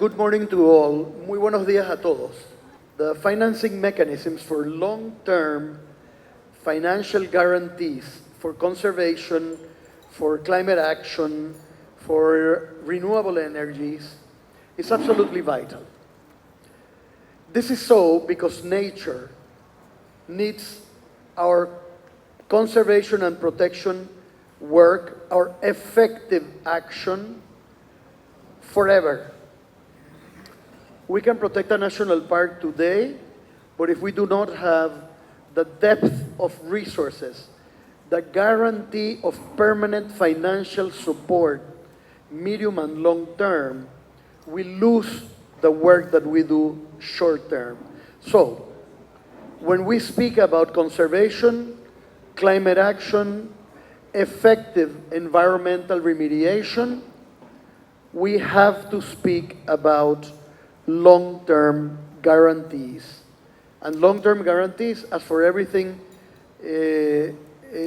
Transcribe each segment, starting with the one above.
good morning to all. Muy buenos días a todos. The financing mechanisms for long-term financial guarantees for conservation, for climate action, for renewable energies is absolutely vital. This is so because nature needs our conservation and protection work, our effective action forever. We can protect a national park today, but if we do not have the depth of resources, the guarantee of permanent financial support, medium and long term, we lose the work that we do short term. So, when we speak about conservation, climate action, effective environmental remediation, we have to speak about long-term guarantees. And long-term guarantees, as for everything, it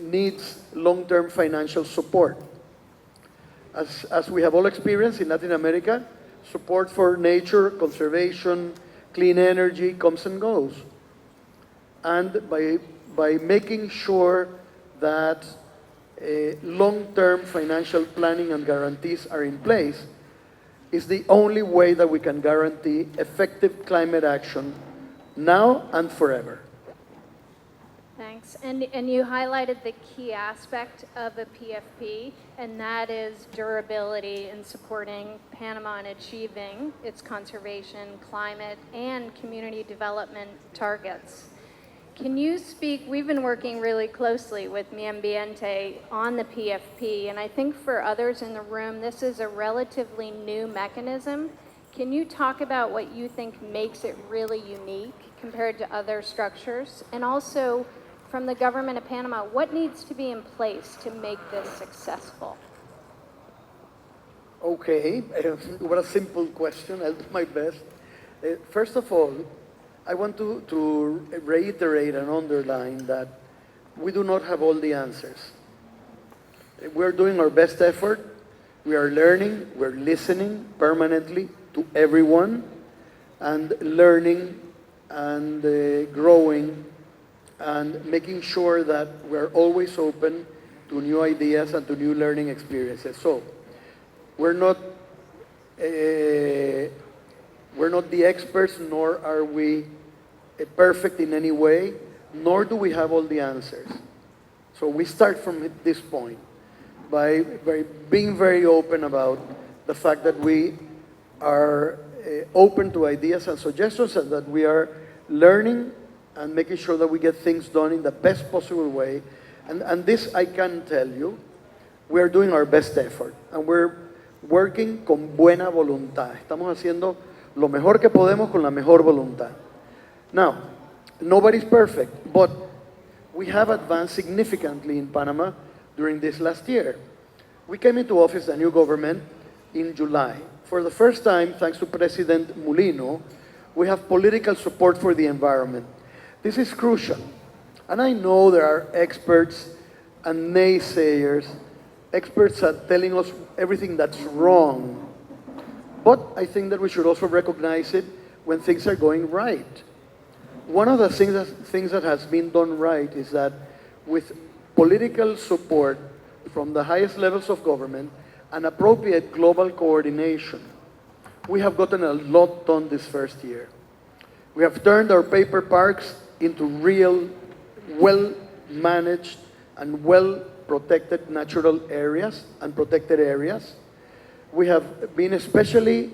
needs long-term financial support. As we have all experienced in Latin America, support for nature, conservation, clean energy comes and goes. And by making sure that long-term financial planning and guarantees are in place, is the only way that we can guarantee effective climate action now and forever. Thanks. And you highlighted the key aspect of the PFP, and that is durability in supporting Panama in achieving its conservation, climate, and community development targets. Can you speak, we've been working really closely with Mi Ambiente on the PFP, and I think for others in the room, this is a relatively new mechanism. Can you talk about what you think makes it really unique compared to other structures? And also, from the government of Panama, what needs to be in place to make this successful? Okay, what a simple question. I'll do my best. First of all, I want to reiterate and underline that we do not have all the answers. We're doing our best effort. We are learning, we're listening permanently to everyone, and learning and growing and making sure that we're always open to new ideas and to new learning experiences. So, we're not the experts, nor are we perfect in any way, nor do we have all the answers. So we start from this point by being very open about the fact that we are open to ideas and suggestions, and that we are learning and making sure that we get things done in the best possible way. And this I can tell you, we are doing our best effort, and we're working con buena voluntad. Estamos haciendo lo mejor que podemos con la mejor voluntad. Now, nobody's perfect, but we have advanced significantly in Panama during this last year. We came into office, the new government, in July. For the first time, thanks to President Mulino, we have political support for the environment. This is crucial. And I know there are experts and naysayers, experts are telling us everything that's wrong. But I think that we should also recognize it when things are going right. One of the things that has been done right is that with political support from the highest levels of government and appropriate global coordination, we have gotten a lot done this first year. We have turned our paper parks into real, well-managed and well-protected natural areas and protected areas. We have been especially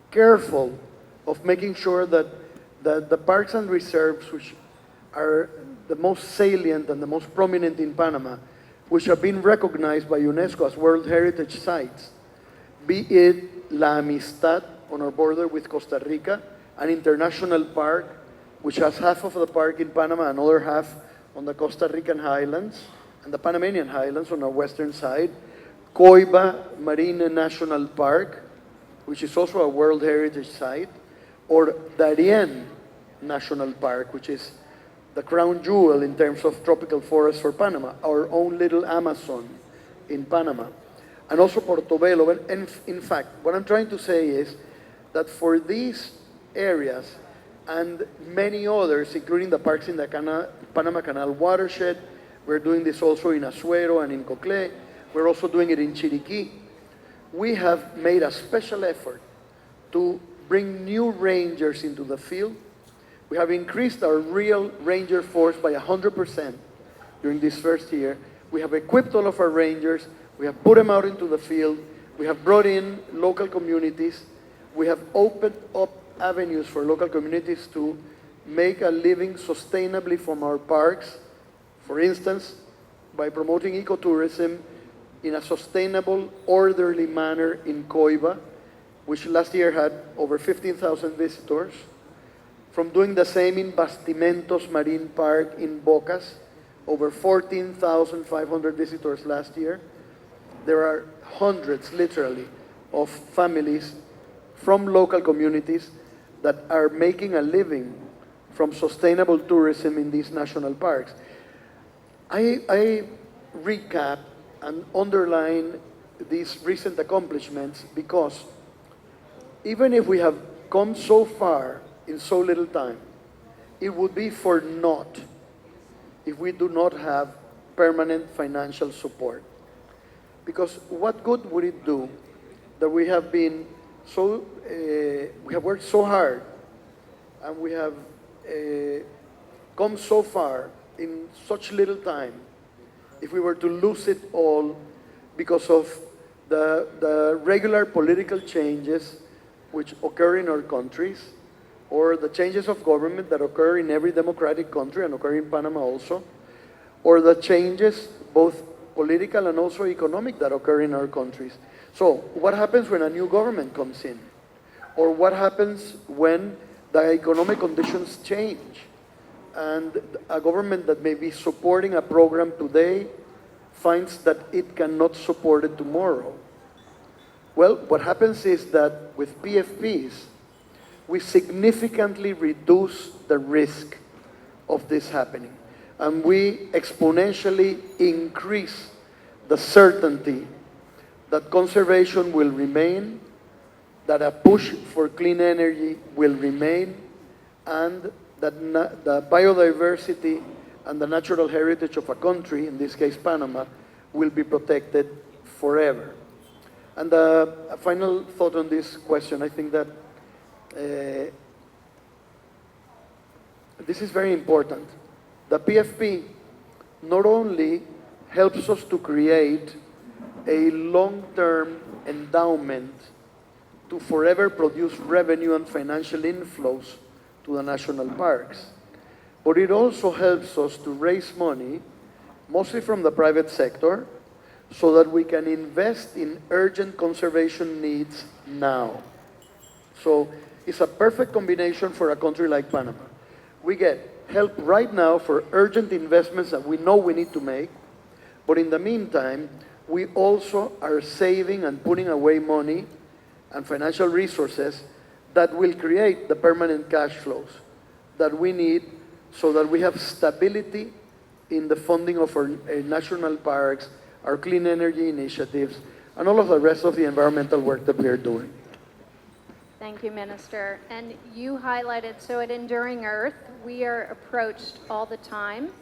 careful of making sure that the parks and reserves, which are the most salient and the most prominent in Panama, which have been recognized by UNESCO as World Heritage Sites, be it La Amistad on our border with Costa Rica, an international park, which has half of the park in Panama, another half on the Costa Rican highlands, and the Panamanian highlands on our western side, Coiba Marine National Park, which is also a World Heritage Site, or Darien National Park, which is the crown jewel in terms of tropical forests for Panama, our own little Amazon in Panama. and also Portobello. And in fact, what I'm trying to say is that for these areas and many others, including the parks in the Panama Canal watershed, we're doing this also in Azuero and in Coclé, we're also doing it in Chiriquí. We have made a special effort to bring new rangers into the field. We have increased our real ranger force by 100% during this first year. We have equipped all of our rangers. We have put them out into the field. We have brought in local communities. We have opened up avenues for local communities to make a living sustainably from our parks. For instance, by promoting ecotourism in a sustainable, orderly manner in Coiba, which last year had over 15,000 visitors. From doing the same in Bastimentos Marine Park in Bocas, over 14,500 visitors last year. There are hundreds, literally, of families from local communities that are making a living from sustainable tourism in these national parks. I recap and underline these recent accomplishments because even if we have come so far in so little time, it would be for naught if we do not have permanent financial support. Because what good would it do that we have been so, we have worked so hard and we have come so far in such little time if we were to lose it all because of the regular political changes which occur in our countries, or the changes of government that occur in every democratic country and occur in Panama also, or the changes, both political and also economic, that occur in our countries. So what happens when a new government comes in? Or what happens when the economic conditions change and a government that may be supporting a program today finds that it cannot support it tomorrow? Well, what happens is that with PFPs, we significantly reduce the risk of this happening. And we exponentially increase the certainty that conservation will remain, that a push for clean energy will remain, and that the biodiversity and the natural heritage of a country, in this case Panama, will be protected forever. And a final thought on this question, I think that this is very important. The PFP not only helps us to create a long-term endowment to forever produce revenue and financial inflows to the national parks, but it also helps us to raise money, mostly from the private sector, so that we can invest in urgent conservation needs now. So it's a perfect combination for a country like Panama. We get help right now for urgent investments that we know we need to make, but in the meantime, we also are saving and putting away money and financial resources that will create the permanent cash flows that we need so that we have stability in the funding of our national parks, our clean energy initiatives, and all of the rest of the environmental work that we are doing. Thank you, Minister. And you highlighted, so at Enduring Earth, we are approached all the time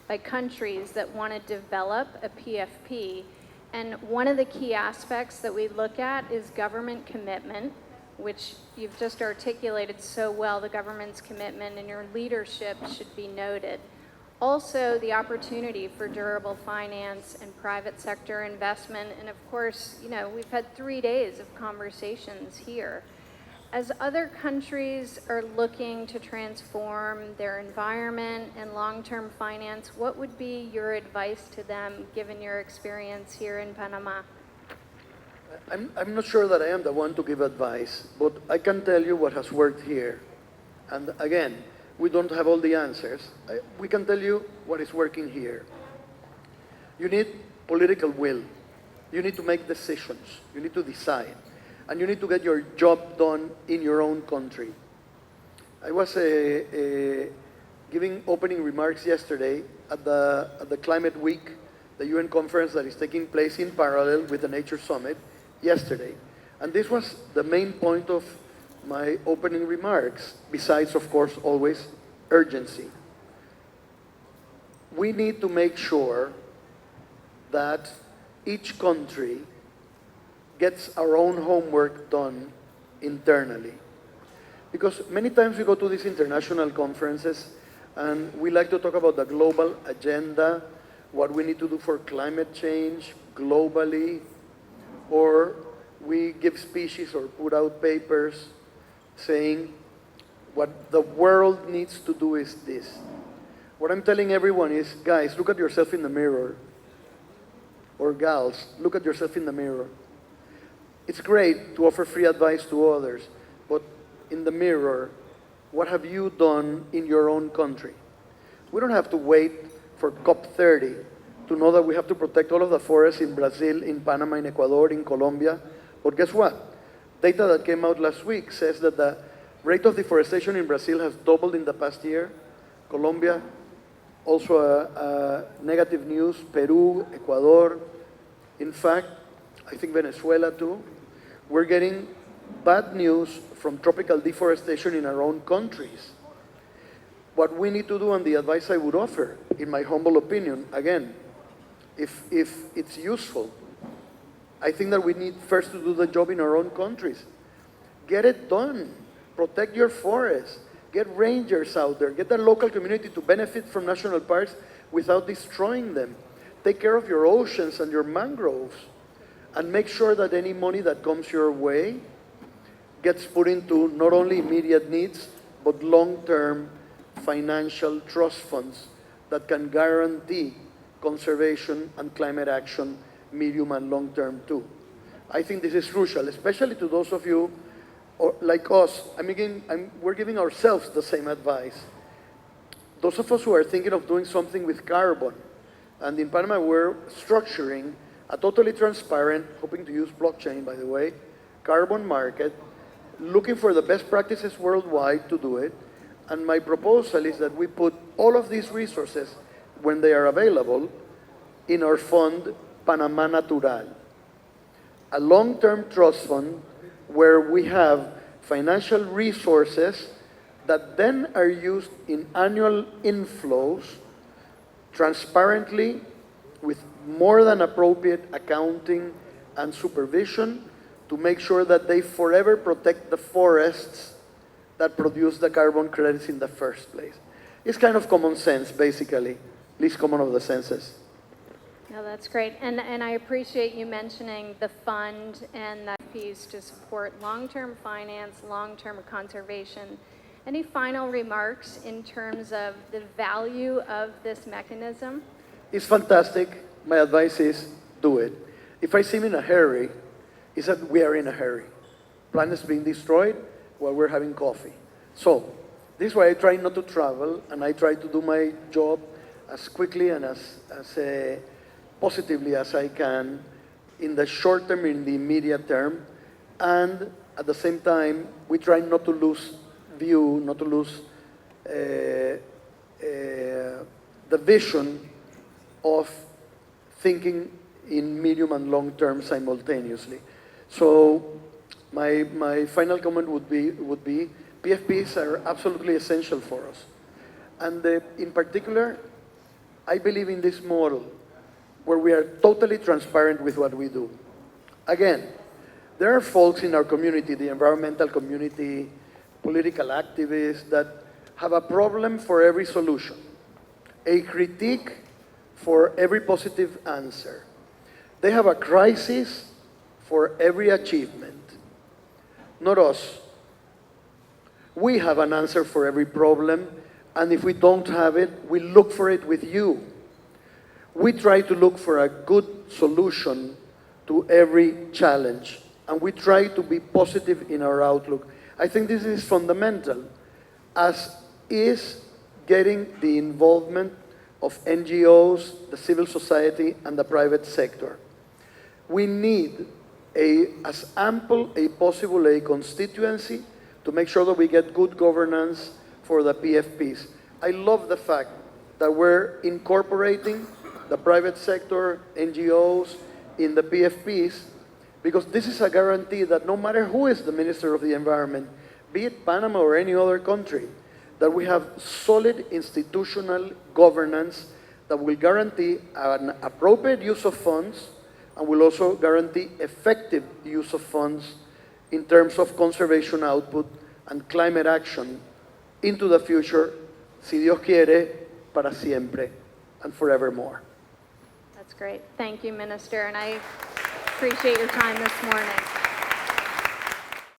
by countries that want to develop a PFP. And one of the key aspects that we look at is government commitment, which you've just articulated so well. The government's commitment and your leadership should be noted. Also, the opportunity for durable finance and private sector investment. And of course, you know, we've had 3 days of conversations here. As other countries are looking to transform their environment and long-term finance, what would be your advice to them, given your experience here in Panama? I'm not sure that I am the one to give advice, but I can tell you what has worked here. And again, we don't have all the answers. We can tell you what is working here. You need political will. You need to make decisions. You need to decide. And you need to get your job done in your own country. I was giving opening remarks yesterday at the Climate Week the UN conference that is taking place in parallel with the Nature Summit yesterday. And this was the main point of my opening remarks, besides, of course, always urgency. We need to make sure that each country gets our own homework done internally. Because many times we go to these international conferences and we like to talk about the global agenda, what we need to do for climate change globally, or we give speeches or put out papers saying what the world needs to do is this. What I'm telling everyone is, guys, look at yourself in the mirror. Or gals, look at yourself in the mirror. It's great to offer free advice to others, but in the mirror, what have you done in your own country? We don't have to wait for COP30 to know that we have to protect all of the forests in Brazil, in Panama, in Ecuador, in Colombia. But guess what? Data that came out last week says that the rate of deforestation in Brazil has doubled in the past year. Colombia, also negative news. Peru, Ecuador. In fact, I think Venezuela too. We're getting bad news from tropical deforestation in our own countries. What we need to do, and the advice I would offer, in my humble opinion, again, if it's useful, I think that we need first to do the job in our own countries. Get it done. Protect your forests. Get rangers out there. Get the local community to benefit from national parks without destroying them. Take care of your oceans and your mangroves. And make sure that any money that comes your way gets put into not only immediate needs, but long-term financial trust funds that can guarantee conservation and climate action medium and long-term too. I think this is crucial, especially to those of you like us. We're giving ourselves the same advice. Those of us who are thinking of doing something with carbon, and in Panama we're structuring a totally transparent, hoping to use blockchain, by the way, carbon market, looking for the best practices worldwide to do it. And my proposal is that we put all of these resources, when they are available, in our fund, Panama Natural, a long-term trust fund where we have financial resources that then are used in annual inflows transparently with more than appropriate accounting and supervision to make sure that they forever protect the forests that produce the carbon credits in the first place. It's kind of common sense, basically, least common of the senses. No, that's great. And I appreciate you mentioning the fund and that piece to support long-term finance, long-term conservation. Any final remarks in terms of the value of this mechanism? It's fantastic. My advice is do it. If I seem in a hurry, it's that we are in a hurry. Planet's being destroyed while we're having coffee. So this is why I try not to travel, and I try to do my job as quickly and as positively as I can in the short term, in the immediate term, and at the same time, we try not to lose view, not to lose the vision of thinking in medium and long term simultaneously. So my final comment would be PFPs are absolutely essential for us. And in particular, I believe in this model where we are totally transparent with what we do. Again, there are folks in our community, the environmental community, political activists, that have a problem for every solution, a critique for every positive answer. They have a crisis for every achievement. Not us. We have an answer for every problem, and if we don't have it, we look for it with you. We try to look for a good solution to every challenge, and we try to be positive in our outlook. I think this is fundamental, as is getting the involvement of NGOs, the civil society, and the private sector. We need as ample a possible a constituency to make sure that we get good governance for the PFPs. I love the fact that we're incorporating the private sector, NGOs, in the PFPs, because this is a guarantee that no matter who is the Minister of the Environment, be it Panama or any other country, that we have solid institutional governance that will guarantee an appropriate use of funds and will also guarantee effective use of funds in terms of conservation output and climate action into the future, si Dios quiere, para siempre and forevermore. That's great. Thank you, Minister, and I appreciate your time this morning.